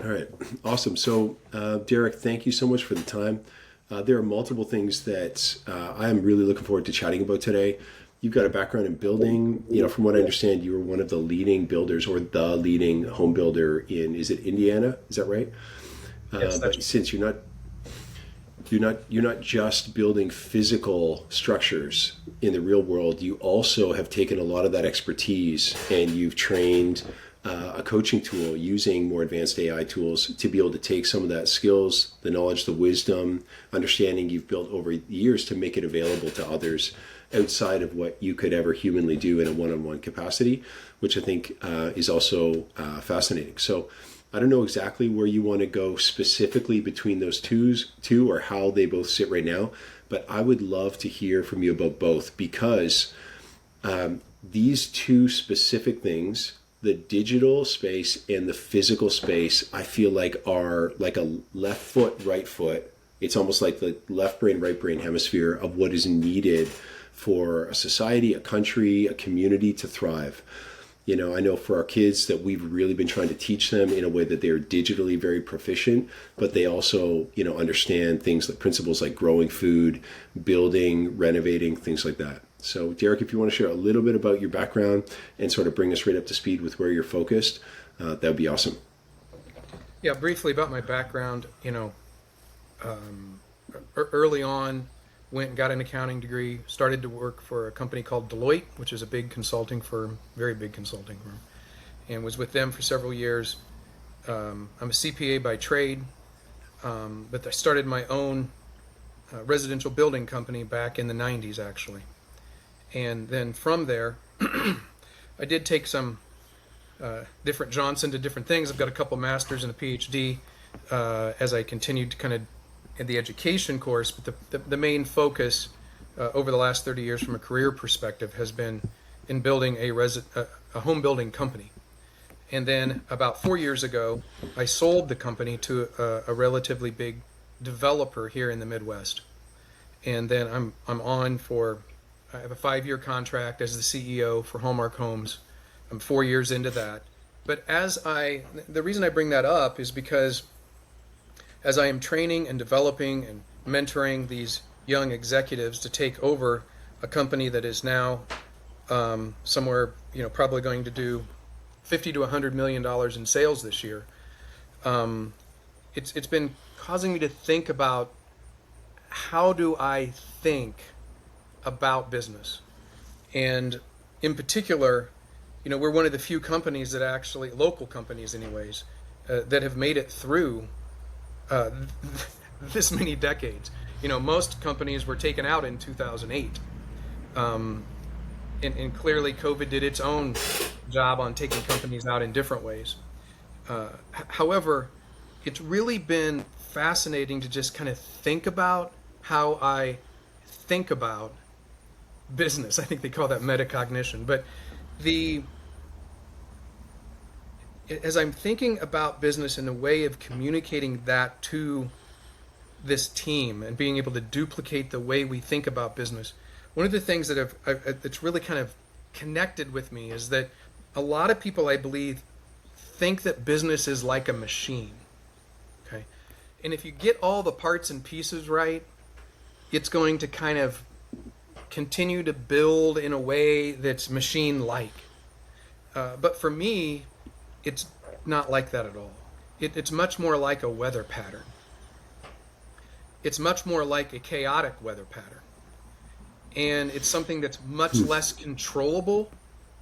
All right, awesome. So, Derek, thank you so much for the time. There are multiple things that I am really looking forward to chatting about today. You've got a background in building. From what I understand, you were one of the leading builders or the leading home builder in, is it Indiana? Is that right? Yes, that's But since you're not just building physical structures in the real world, you also have taken a lot of that expertise and you've trained a coaching tool using more advanced AI tools to be able to take some of that skills, the knowledge, the wisdom, understanding you've built over years to make it available to others outside of what you could ever humanly do in a one-on-one capacity, which I think is also fascinating. So I don't know exactly where you want to go specifically between those two or how they both sit right now, but I would love to hear from you about both because these two specific things, the digital space and the physical space, I feel like are like a left foot, right foot. It's almost like the left brain, right brain hemisphere of what is needed for a society, a country, a community to thrive. I know for our kids that we've really been trying to teach them in a way that they're digitally very proficient, but they also, understand things like principles like growing food, building, renovating, things like that. So Derek, if you want to share a little bit about your background and sort of bring us right up to speed with where you're focused, that would be awesome. Yeah, briefly about my background. Early on, went and got an accounting degree, started to work for a company called Deloitte, which is a big consulting firm, very big consulting firm, and was with them for several years. I'm a CPA by trade, but I started my own residential building company back in the 90s, actually. And then from there, I did take some different Johnson to different things. I've got a couple masters and a PhD as I continued to kind of in the education course, but the main focus over the last 30 years from a career perspective has been in building a home building company. And then about 4 years ago, I sold the company to a relatively big developer here in the Midwest. And then I have a 5-year contract as the CEO for Hallmark Homes. I'm 4 years into that. But the reason I bring that up is because as I am training and developing and mentoring these young executives to take over a company that is now somewhere, probably going to do $50 to $100 million in sales this year, it's been causing me to think about how do I think about business. And in particular, we're one of the few companies that actually, local companies anyways, that have made it through this many decades. Most companies were taken out in 2008. And clearly COVID did its own job on taking companies out in different ways. However, it's really been fascinating to just kind of think about how I think about business. I think they call that metacognition. But as I'm thinking about business in the way of communicating that to this team and being able to duplicate the way we think about business, one of the things that's really kind of connected with me is that a lot of people, I believe, think that business is like a machine. Okay, and if you get all the parts and pieces right, it's going to kind of continue to build in a way that's machine-like. But for me, it's not like that at all. It's much more like a weather pattern. It's much more like a chaotic weather pattern. And it's something that's much less controllable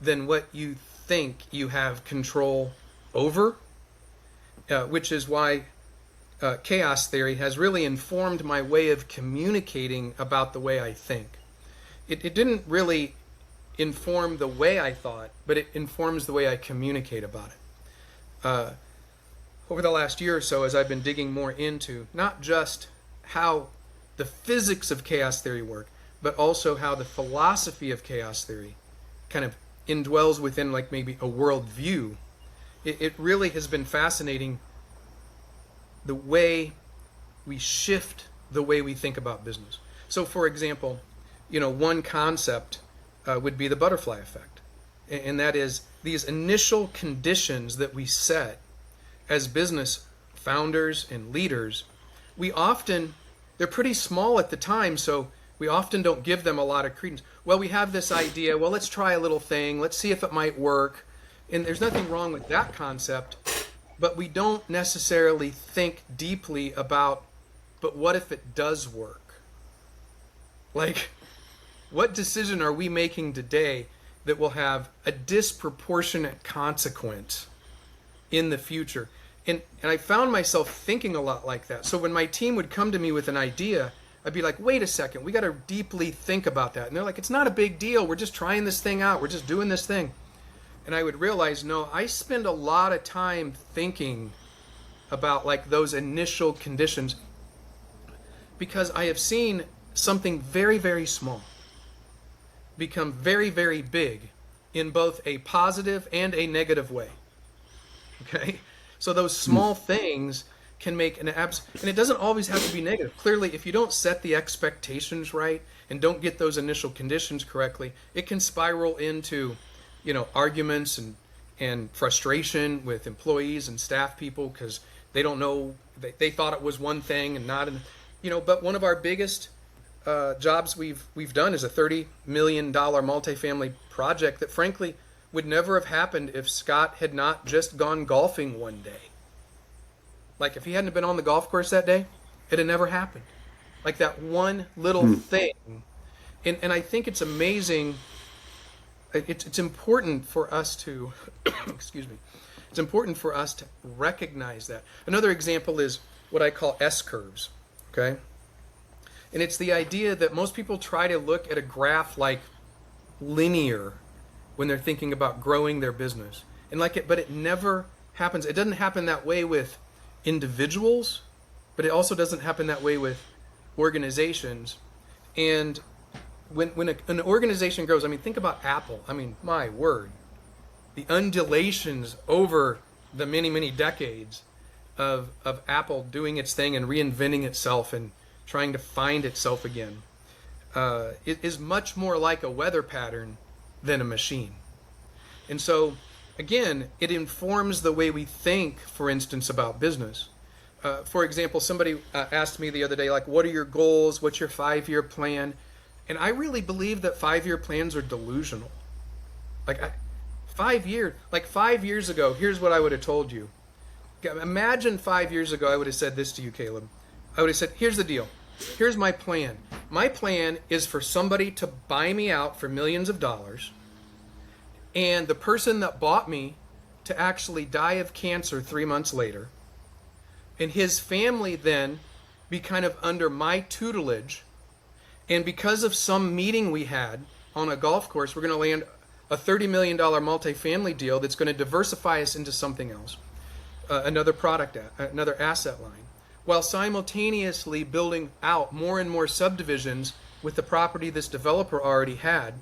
than what you think you have control over, which is why chaos theory has really informed my way of communicating about the way I think. It didn't really inform the way I thought, but it informs the way I communicate about it. Over the last year or so, as I've been digging more into not just how the physics of chaos theory work, but also how the philosophy of chaos theory kind of indwells within like maybe a worldview, it really has been fascinating the way we shift the way we think about business. So for example, one concept would be the butterfly effect. And that is these initial conditions that we set as business founders and leaders, they're pretty small at the time, so we often don't give them a lot of credence. Well, we have this idea, well, let's try a little thing, let's see if it might work. And there's nothing wrong with that concept, but we don't necessarily think deeply about, but what if it does work? Like, what decision are we making today that will have a disproportionate consequence in the future? And I found myself thinking a lot like that. So when my team would come to me with an idea, I'd be like, wait a second, we got to deeply think about that. And they're like, it's not a big deal. We're just trying this thing out. We're just doing this thing. And I would realize, no, I spend a lot of time thinking about like those initial conditions, because I have seen something very, very small become very, very big in both a positive and a negative way. Okay? So those small things can make and it doesn't always have to be negative. Clearly, if you don't set the expectations right and don't get those initial conditions correctly, it can spiral into, arguments and frustration with employees and staff people because they don't know, they thought it was one thing and not, but one of our biggest jobs we've done is a $30 million multifamily project that frankly would never have happened if Scott had not just gone golfing one day. Like if he hadn't been on the golf course that day, it had never happened. Like that one little thing. And I think it's amazing. It's important for us to, excuse me, it's important for us to recognize that. Another example is what I call S-curves, okay? And it's the idea that most people try to look at a graph like linear when they're thinking about growing their business. But it never happens. It doesn't happen that way with individuals, but it also doesn't happen that way with organizations. And when an organization grows, think about Apple. My word, the undulations over the many, many decades of Apple doing its thing and reinventing itself and trying to find itself again, it is much more like a weather pattern than a machine. And so, again, it informs the way we think, for instance, about business. For example, somebody asked me the other day, like, what are your goals? What's your 5-year plan? And I really believe that 5-year plans are delusional. 5 years ago, here's what I would have told you. Imagine 5 years ago, I would have said this to you, Caleb. I would have said, here's the deal. Here's my plan. My plan is for somebody to buy me out for millions of dollars, and the person that bought me to actually die of cancer 3 months later, and his family then be kind of under my tutelage, and because of some meeting we had on a golf course, we're going to land a $30 million multifamily deal that's going to diversify us into something else, another product, another asset line, while simultaneously building out more and more subdivisions with the property this developer already had,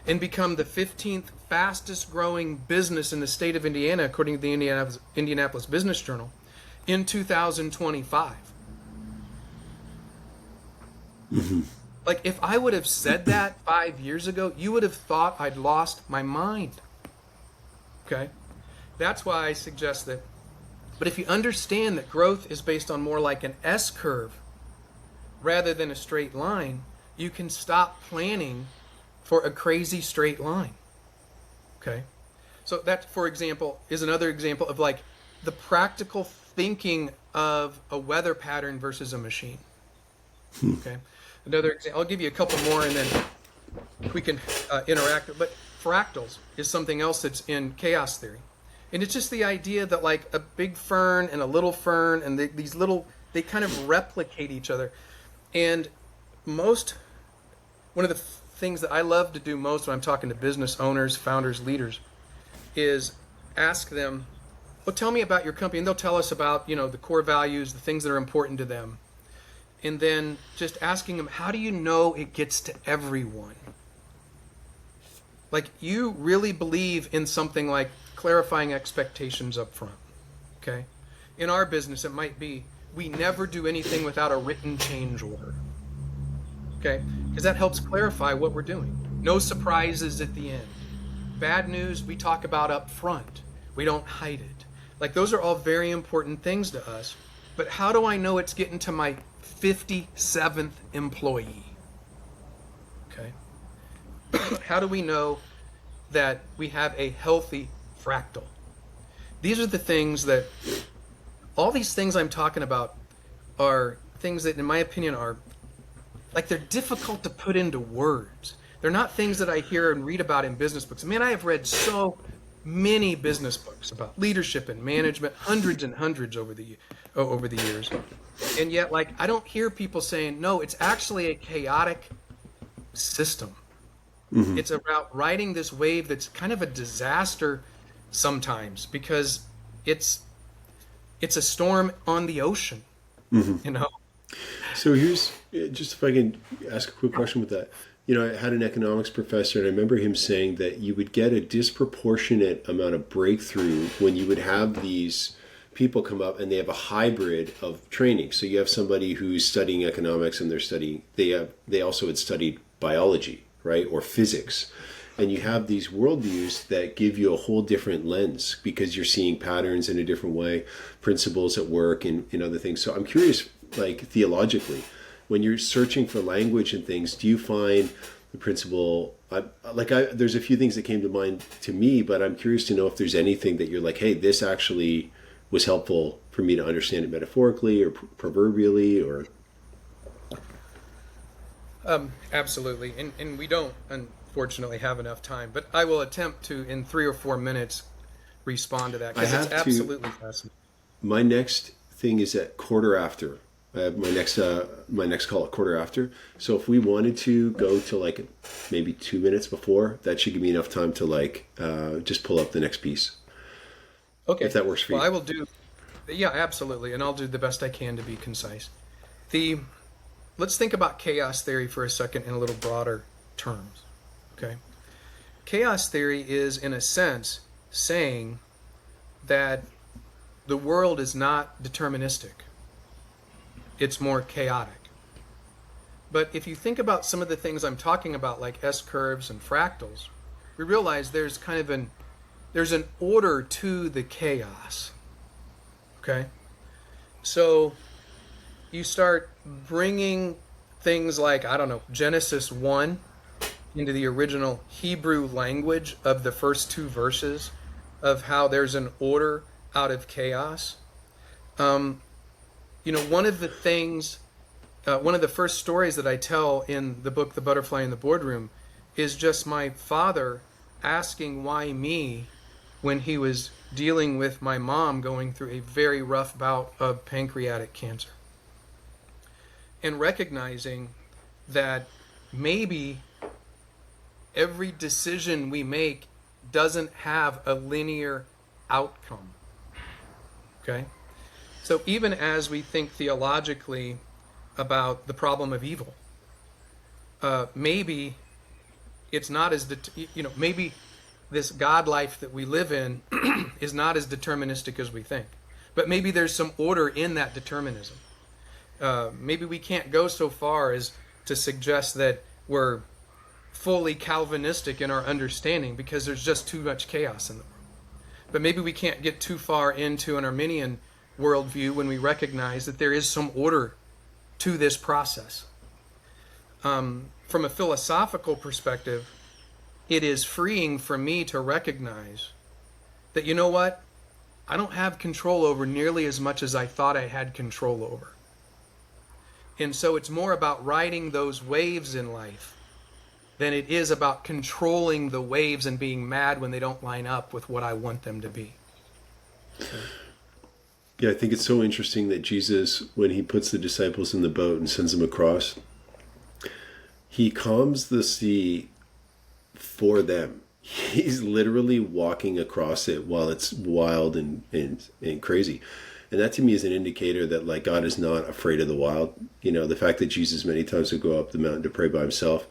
and become the 15th fastest growing business in the state of Indiana, according to the Indianapolis Business Journal, in 2025. Mm-hmm. If I would have said that 5 years ago, you would have thought I'd lost my mind. Okay? That's why I suggest that. But if you understand that growth is based on more like an S-curve rather than a straight line, you can stop planning for a crazy straight line. Okay? So that, for example, is another example of the practical thinking of a weather pattern versus a machine. Okay? Another example, I'll give you a couple more and then we can interact. But fractals is something else that's in chaos theory. And it's just the idea that a big fern and a little fern and they kind of replicate each other. And one of the things that I love to do most when I'm talking to business owners, founders, leaders, is ask them, well, tell me about your company. And they'll tell us about, the core values, the things that are important to them. And then just asking them, how do you know it gets to everyone? You really believe in something like clarifying expectations up front, okay? In our business, it might be, we never do anything without a written change order, okay? Because that helps clarify what we're doing. No surprises at the end. Bad news, we talk about up front. We don't hide it. Those are all very important things to us. But how do I know it's getting to my 57th employee? Okay. How do we know that we have a healthy fractal? These are the things that, all these things I'm talking about are things that, in my opinion, are like, they're difficult to put into words. They're not things that I hear and read about in business books. Man, I have read so many business books about leadership and management, hundreds and hundreds over the years. And yet, like, I don't hear people saying, no, it's actually a chaotic system. Mm-hmm. It's about riding this wave that's kind of a disaster sometimes, because it's a storm on the ocean, you know? So here's, just if I can ask a quick question with that. You know, I had an economics professor, and I remember him saying that you would get a disproportionate amount of breakthrough when you would have these people come up and they have a hybrid of training. So you have somebody who's studying economics and they also had studied biology, right, or physics. And you have these worldviews that give you a whole different lens because you're seeing patterns in a different way, principles at work and other things. So I'm curious, like, theologically, when you're searching for language and things, do you find the principle, there's a few things that came to mind to me, but I'm curious to know if there's anything that you're like, hey, this actually was helpful for me to understand it metaphorically or proverbially, or... Absolutely. And we don't, unfortunately, have enough time, but I will attempt to, in 3 or 4 minutes, respond to that, because it's absolutely fascinating. My next thing is at quarter after. I have my next call at quarter after. So if we wanted to go to like maybe 2 minutes before, that should give me enough time to just pull up the next piece. Okay. If that works for you. Well, I will do. Yeah, absolutely. And I'll do the best I can to be concise. Let's think about chaos theory for a second in a little broader terms. Okay. Chaos theory is, in a sense, saying that the world is not deterministic. It's more chaotic. But if you think about some of the things I'm talking about, like S-curves and fractals, we realize there's kind of there's an order to the chaos. Okay? So you start bringing things like, I don't know, Genesis 1 into the original Hebrew language of the first 2 verses of how there's an order out of chaos. One of the things, one of the first stories that I tell in the book, The Butterfly in the Boardroom, is just my father asking why me when he was dealing with my mom going through a very rough bout of pancreatic cancer. And recognizing that maybe every decision we make doesn't have a linear outcome. Okay? So even as we think theologically about the problem of evil, maybe it's not as, maybe this God life that we live in is not as deterministic as we think. But maybe there's some order in that determinism. Maybe we can't go so far as to suggest that we're fully Calvinistic in our understanding because there's just too much chaos in the world. But maybe we can't get too far into an Arminian worldview when we recognize that there is some order to this process. From a philosophical perspective, it is freeing for me to recognize that, you know what, I don't have control over nearly as much as I thought I had control over. And so it's more about riding those waves in life than it is about controlling the waves and being mad when they don't line up with what I want them to be. Yeah, I think it's so interesting that Jesus, when he puts the disciples in the boat and sends them across, he calms the sea for them. He's literally walking across it while it's wild and crazy. And that to me is an indicator that, like, God is not afraid of the wild. You know, the fact that Jesus many times would go up the mountain to pray by himself,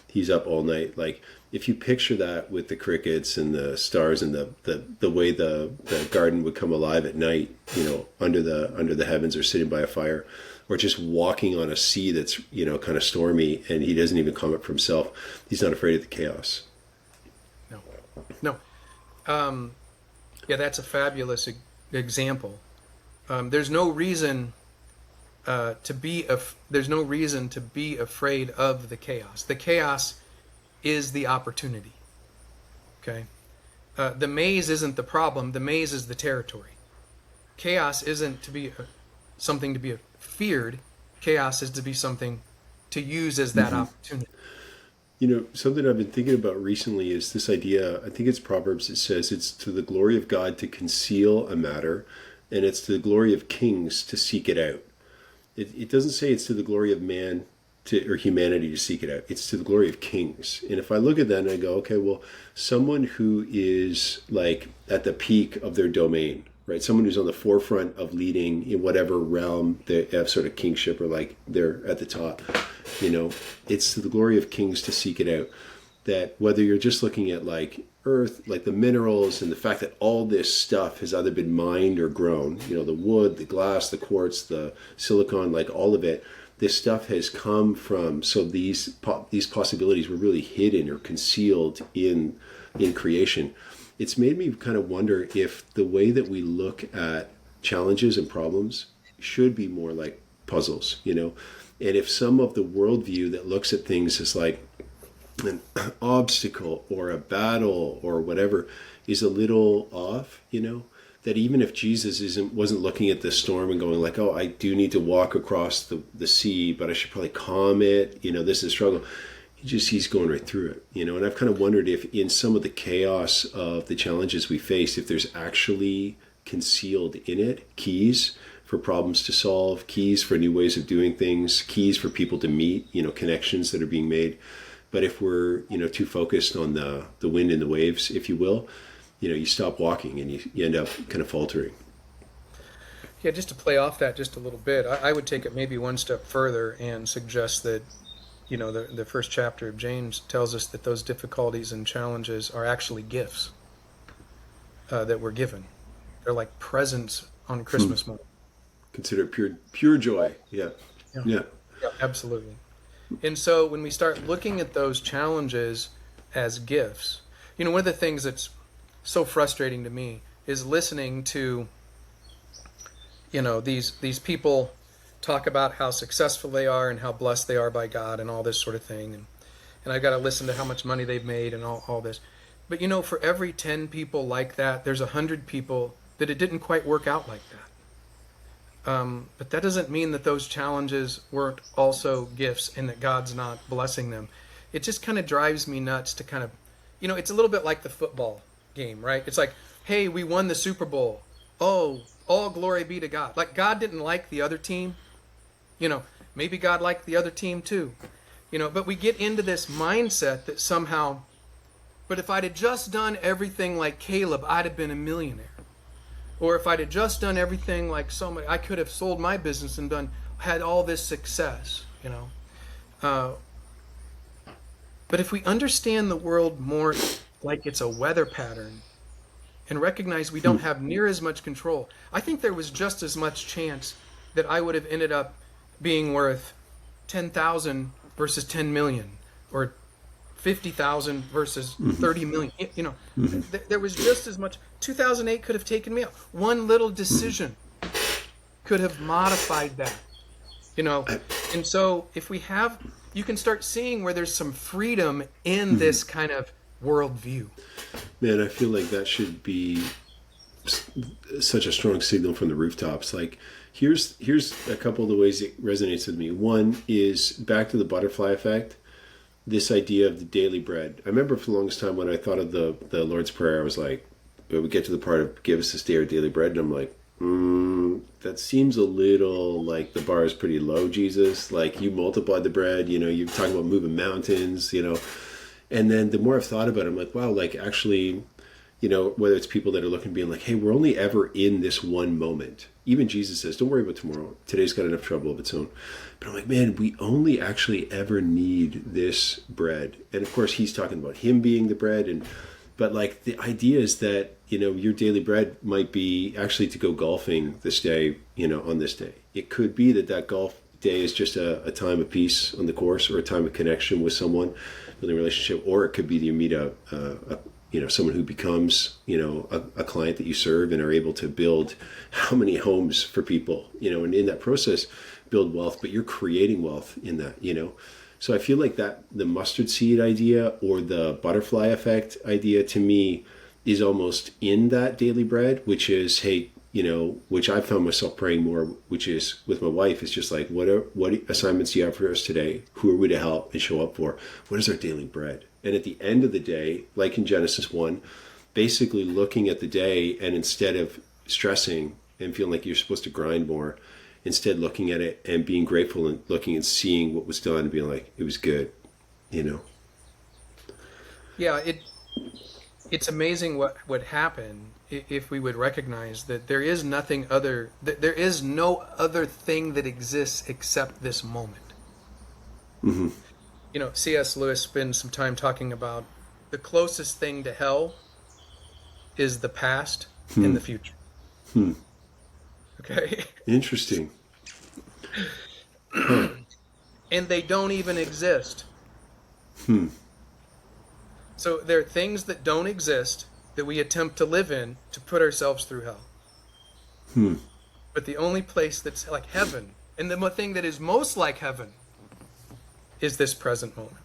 he's up all night. Like, if you picture that with the crickets and the stars and the way the garden would come alive at night, you know, under the heavens or sitting by a fire, or just walking on a sea that's, you know, kind of stormy, and he doesn't even comment for himself. He's not afraid of the chaos. No. Yeah, that's a fabulous example. There's no reason there's no reason to be afraid of the chaos. The chaos is the opportunity. Okay, the maze isn't the problem. The maze is the territory. Chaos isn't to be something to be feared. Chaos is to be something to use as that opportunity. Something I've been thinking about recently is this idea. I think it's Proverbs. It says it's to the glory of God to conceal a matter, and it's to the glory of kings to seek it out. It doesn't say it's to the glory of man or humanity to seek it out. It's to the glory of kings. And if I look at that and I go, okay, well, someone who is like at the peak of their domain, right? Someone who's on the forefront of leading in whatever realm they have sort of kingship, or like they're at the top, it's to the glory of kings to seek it out. That whether you're just looking at like earth, like the minerals and the fact that all this stuff has either been mined or grown, the wood, the glass, the quartz, the silicon, like all of it, this stuff has come from, so these possibilities were really hidden or concealed in creation. It's made me kind of wonder if the way that we look at challenges and problems should be more like puzzles, and if some of the worldview that looks at things as like an obstacle or a battle or whatever is a little off, that even if Jesus wasn't looking at the storm and going like, oh, I do need to walk across the sea, but I should probably calm it, this is a struggle. He's going right through it, and I've kind of wondered if in some of the chaos of the challenges we face, if there's actually concealed in it keys for problems to solve, keys for new ways of doing things, keys for people to meet, connections that are being made. But if we're, too focused on the wind and the waves, if you will, you stop walking and you end up kind of faltering. Yeah, just to play off that just a little bit, I would take it maybe one step further and suggest that, the first chapter of James tells us that those difficulties and challenges are actually gifts that we're given. They're like presents on Christmas morning. Consider it pure joy. Yeah. Yeah, absolutely. And so when we start looking at those challenges as gifts, one of the things that's so frustrating to me is listening to, these people talk about how successful they are and how blessed they are by God and all this sort of thing. And I've got to listen to how much money they've made and all this. But, for every 10 people like that, there's 100 people that it didn't quite work out like that. But that doesn't mean that those challenges weren't also gifts and that God's not blessing them. It just kind of drives me nuts to kind of, it's a little bit like the football game, right? It's like, hey, we won the Super Bowl. Oh, all glory be to God. Like God didn't like the other team. Maybe God liked the other team too. But we get into this mindset that somehow, but if I'd have just done everything like Caleb, I'd have been a millionaire. Or if I'd have just done everything like somebody, I could have sold my business and had all this success, But if we understand the world more like it's a weather pattern and recognize we don't have near as much control, I think there was just as much chance that I would have ended up being worth 10,000 versus 10 million, or 50,000 versus 30 million. There was just as much. 2008 could have taken me out. One little decision could have modified that. And so if we have, you can start seeing where there's some freedom in this kind of worldview. Man, I feel like that should be such a strong signal from the rooftops. Like, here's a couple of the ways it resonates with me. One is back to the butterfly effect, this idea of the daily bread. I remember for the longest time when I thought of the Lord's Prayer, I was like, we get to the part of give us this day our daily bread, and I'm like, that seems a little like the bar is pretty low, Jesus. Like, you multiplied the bread, you're talking about moving mountains, And then the more I've thought about it, I'm like, wow, like actually, whether it's people that are looking, being like, hey, we're only ever in this one moment. Even Jesus says, don't worry about tomorrow. Today's got enough trouble of its own. But I'm like, man, we only actually ever need this bread. And of course, he's talking about him being the bread. But like the idea is that, your daily bread might be actually to go golfing this day, on this day. It could be that golf day is just a time of peace on the course, or a time of connection with someone, with a relationship, or it could be that you meet a someone who becomes, a client that you serve and are able to build how many homes for people, and in that process build wealth, but you're creating wealth in that. So I feel like that the mustard seed idea or the butterfly effect idea to me is almost in that daily bread, which is, hey, which I found myself praying more, which is with my wife, is just like, what assignments do you have for us today? Who are we to help and show up for? What is our daily bread? And at the end of the day, like in Genesis 1, basically looking at the day, and instead of stressing and feeling like you're supposed to grind more, instead looking at it and being grateful and looking and seeing what was done and being like, it was good, Yeah, it's amazing what would happen if we would recognize that there is there is no other thing that exists except this moment. Mm-hmm. C.S. Lewis spends some time talking about the closest thing to hell is the past and the future. Okay? Interesting. And they don't even exist. So there are things that don't exist that we attempt to live in to put ourselves through hell. But the only place that's like heaven, and the thing that is most like heaven, is this present moment.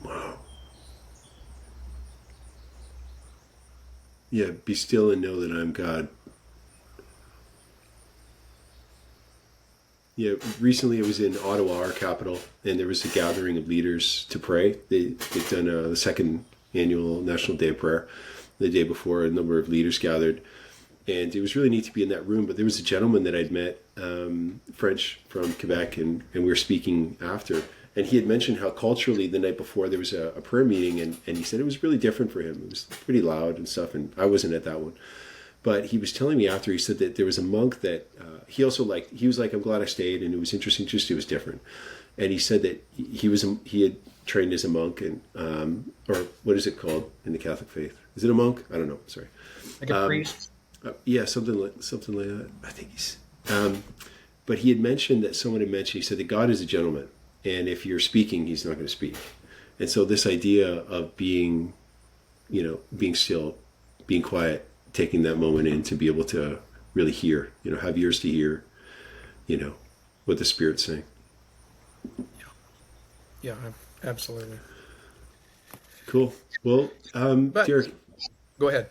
Wow. Yeah, be still and know that I'm God. Yeah, recently I was in Ottawa, our capital, and there was a gathering of leaders to pray. They'd done the second annual National Day of Prayer. The day before, a number of leaders gathered, and it was really neat to be in that room. But there was a gentleman that I'd met, French from Quebec, and we were speaking after. And he had mentioned how culturally the night before there was a prayer meeting, and he said it was really different for him. It was pretty loud and stuff, and I wasn't at that one. But he was telling me after, he said that there was a monk that he also liked. He was like, I'm glad I stayed, and it was interesting, just it was different. And he said that he had trained as a monk, and or what is it called in the Catholic faith? Is it a monk? I don't know. Sorry. Like a priest? Yeah, something like that. I think he's. But he had mentioned that someone had mentioned. He said that God is a gentleman, and if you're speaking, He's not going to speak. And so this idea of being still, being quiet, taking that moment in to be able to really hear, have ears to hear, what the Spirit's saying. Yeah, absolutely. Cool. Well, Derek, go ahead.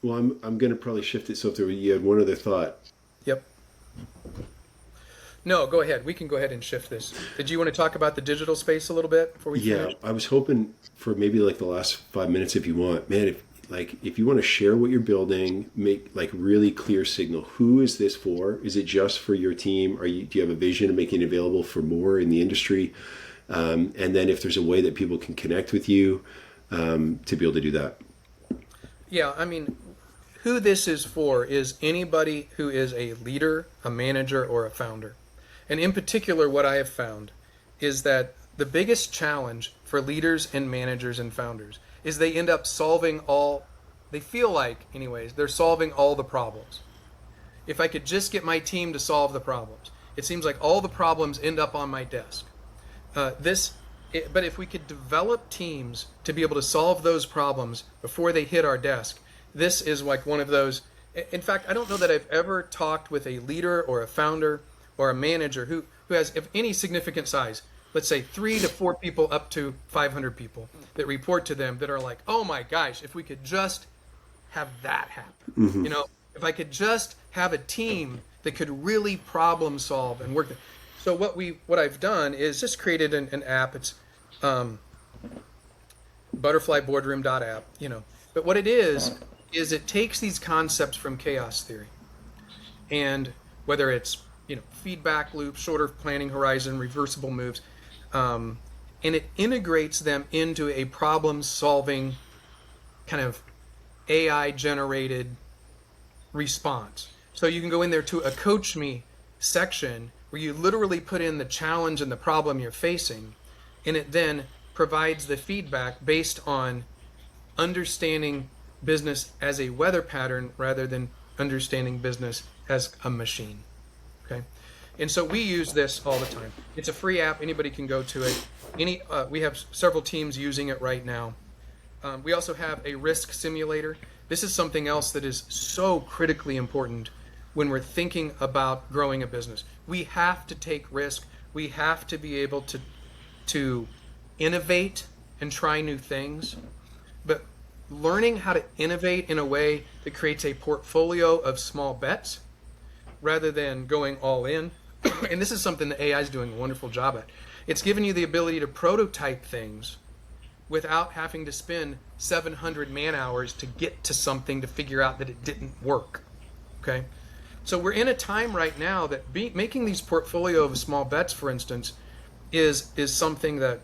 Well, I'm going to probably shift it. So if you had one other thought. Yep. No, go ahead. We can go ahead and shift this. Did you want to talk about the digital space a little bit before we finish? I was hoping for maybe like the last 5 minutes, if you want, man. If you want to share what you're building, make like really clear signal. Who is this for? Is it just for your team? Do you have a vision of making it available for more in the industry? And then if there's a way that people can connect with you to be able to do that. Yeah, I mean, who this is for is anybody who is a leader, a manager, or a founder. And in particular, what I have found is that the biggest challenge for leaders and managers and founders is they end up they feel like, anyways, they're solving all the problems. If I could just get my team to solve the problems. It seems like all the problems end up on my desk. But if we could develop teams to be able to solve those problems before they hit our desk, this is like one of those. In fact, I don't know that I've ever talked with a leader or a founder or a manager who has, of any significant size, let's say 3 to 4 people up to 500 people that report to them that are like, oh my gosh, if we could just have that happen. Mm-hmm. If I could just have a team that could really problem solve and work. So what I've done is just created an app. It's butterflyboardroom.app, But what it is it takes these concepts from chaos theory. And whether it's, feedback loops, shorter planning horizon, reversible moves, and it integrates them into a problem-solving kind of AI-generated response. So you can go in there to a Coach Me section where you literally put in the challenge and the problem you're facing, and it then provides the feedback based on understanding business as a weather pattern rather than understanding business as a machine. Okay? And so we use this all the time. It's a free app. Anybody can go to it. We have several teams using it right now. We also have a risk simulator. This is something else that is so critically important when we're thinking about growing a business. We have to take risk. We have to be able to innovate and try new things. But learning how to innovate in a way that creates a portfolio of small bets rather than going all in. And this is something that AI is doing a wonderful job at. It's giving you the ability to prototype things without having to spend 700 man hours to get to something to figure out that it didn't work. Okay? So we're in a time right now that making these portfolio of small bets, for instance, is something that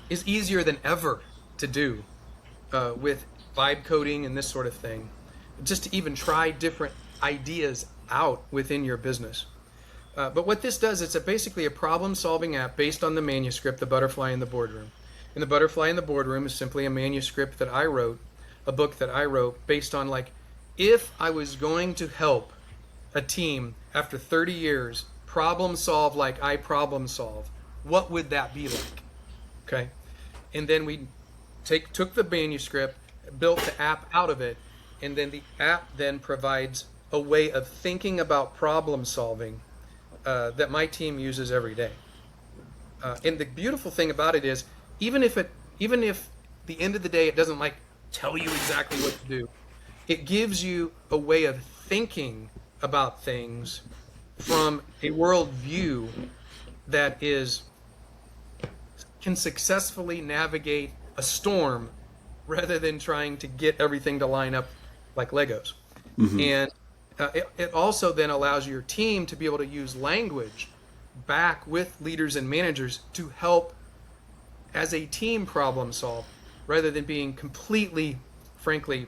is easier than ever to do with vibe coding and this sort of thing. Just to even try different ideas out within your business. But what this does is basically a problem-solving app based on the manuscript, The Butterfly in the Boardroom. And The Butterfly in the Boardroom is simply a manuscript that I wrote, a book that I wrote based on, like, if I was going to help a team after 30 years problem solve like I problem solve, what would that be like? Okay? And then we took the manuscript, built the app out of it, and then the app then provides a way of thinking about problem solving that my team uses every day. And the beautiful thing about it is, even if the end of the day it doesn't like tell you exactly what to do, it gives you a way of thinking about things from a world view that can successfully navigate a storm rather than trying to get everything to line up like Legos. Mm-hmm. And it also then allows your team to be able to use language back with leaders and managers to help as a team problem solve rather than being completely, frankly,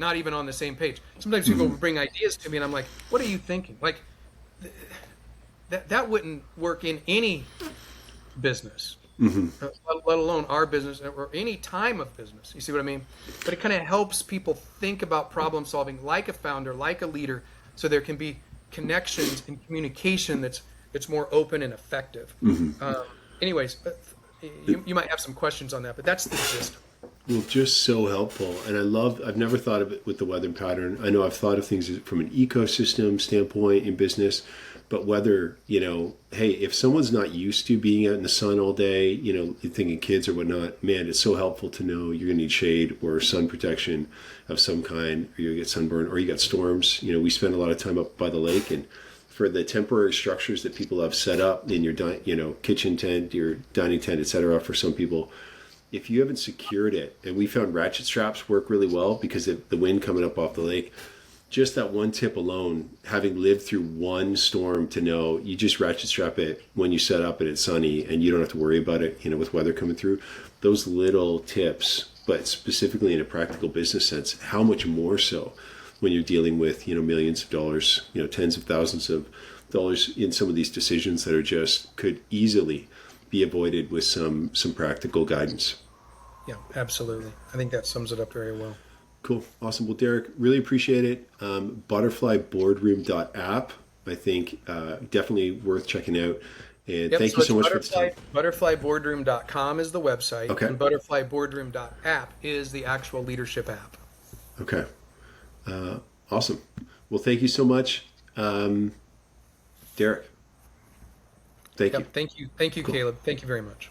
not even on the same page. Sometimes people bring ideas to me and I'm like, what are you thinking? Like, that wouldn't work in any business, let alone our business or any time of business. You see what I mean? But it kind of helps people think about problem solving like a founder, like a leader, so there can be connections and communication that's more open and effective. Anyways, you might have some questions on that, but that's the gist. Well, just so helpful. And I've never thought of it with the weather pattern. I know I've thought of things from an ecosystem standpoint in business, but whether, hey, if someone's not used to being out in the sun all day, you're thinking kids or whatnot, man, it's so helpful to know you're going to need shade or sun protection of some kind, or you get sunburn, or you got storms. We spend a lot of time up by the lake, and for the temporary structures that people have set up in your, kitchen tent, your dining tent, etc., for some people, if you haven't secured it, and we found ratchet straps work really well because of the wind coming up off the lake, just that one tip alone, having lived through one storm, to know you just ratchet strap it when you set up and it's sunny and you don't have to worry about it, with weather coming through. Those little tips, but specifically in a practical business sense, how much more so when you're dealing with, millions of dollars, tens of thousands of dollars in some of these decisions that could easily be avoided with some practical guidance. Yeah, absolutely. I think that sums it up very well. Cool. Awesome. Well, Derek, really appreciate it. Butterflyboardroom.app, I think definitely worth checking out. And thank you so much for the time. Butterflyboardroom.com is the website. Okay. And butterflyboardroom.app is the actual leadership app. Okay. Awesome. Well, thank you so much, Derek. Thank you. Thank you, cool. Caleb. Thank you very much.